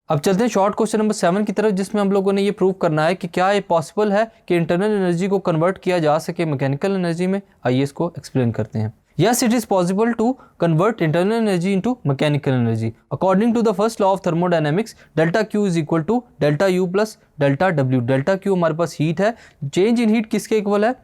अब चलते हैं शॉर्ट क्वेश्चन नंबर 7 की तरफ, जिसमें हम लोगों ने ये प्रूव करना है कि क्या ये पॉसिबल है कि इंटरनल एनर्जी को कन्वर्ट किया जा सके मैकेनिकल एनर्जी में। आइए इसको एक्सप्लेन करते हैं। Yes, it is possible to convert internal energy into mechanical energy. According to the first law of thermodynamics, delta Q is equal to delta U plus delta W. Delta Q हमारे पास heat है, change in heat किसके equal है?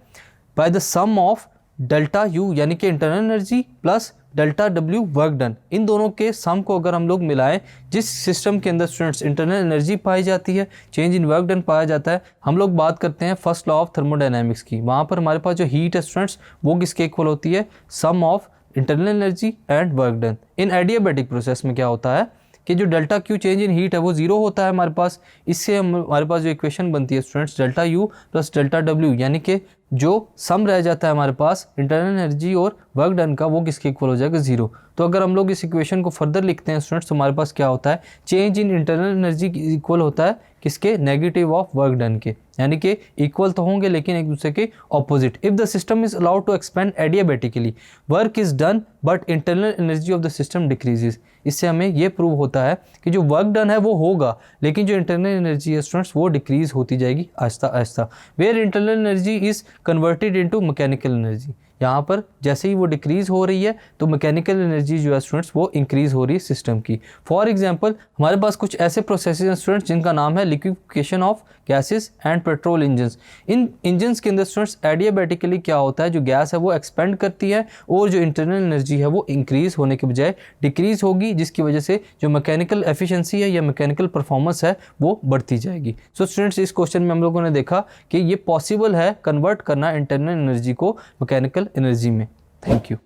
By the sum of delta U यानी कि internal energy plus delta W work done. इन दोनों के सम को अगर हम लोग मिलाएं, जिस सिस्टम के अंदर स्टूडेंट्स इंटरनल एनर्जी पाई जाती है, चेंज इन वर्क डन पाया जाता है, हम लोग बात करते हैं फर्स्ट लॉ ऑफ थर्मोडायनामिक्स की। वहाँ पर हमारे पास जो हीट है स्टूडेंट्स वो किसके इक्वल होती है? Sum of internal energy and work done. इन एडियाबैटिक प्रोसेस में क्या होता है कि जो delta Q change in heat है वो जीरो होता है हमारे पास। इससे हमारे पास जो इक्वेशन बनती है students delta U plus delta W, यानी कि जो सम रह जाता है हमारे पास इंटरनल एनर्जी और वर्क डन का, वो किसके इक्वल हो जाएगा? जीरो। तो अगर हम लोग इस इक्वेशन को फर्दर लिखते हैं स्टूडेंट्स तो हमारे पास क्या होता है? Change in internal energy equal होता है किसके? नेगेटिव ऑफ वर्क डन के, यानी कि इक्वल तो होंगे लेकिन एक दूसरे के opposite. If the system is allowed to expand adiabatically, work is done but internal energy of the system decreases. इससे हमें यह प्रूव होता है कि जो वर्क डन है वो होगा लेकिन जो इंटरनल एनर्जी है स्टूडेंट्स वो डिक्रीज होती जाएगी आहिस्ता आहिस्ता। Where internal energy is converted into mechanical energy, यहाँ पर जैसे ही वो डिक्रीज हो रही है तो मैकेनिकल एनर्जी जो है स्टूडेंट्स वो इंक्रीज हो रही है सिस्टम की। फॉर एग्जांपल हमारे पास कुछ ऐसे प्रोसेसेस हैं स्टूडेंट्स जिनका नाम है liquefaction of gases and petrol engines. In engines के अंदर स्टूडेंट्स एडियाबैटिकली क्या होता है, जो गैस है वो एक्सपेंड करती है और जो इंटरनल एनर्जी है वो इंक्रीज होने के बजाय डिक्रीज होगी, जिसकी वजह से जो मैकेनिकल एफिशिएंसी है या मैकेनिकल परफॉर्मेंस है वो बढ़ती जाएगी। सो स्टूडेंट्स इस क्वेश्चन में हम लोगों ने देखा कि ये पॉसिबल है कन्वर्ट करना इंटरनल एनर्जी को मैकेनिकल एनर्जी में। Thank you.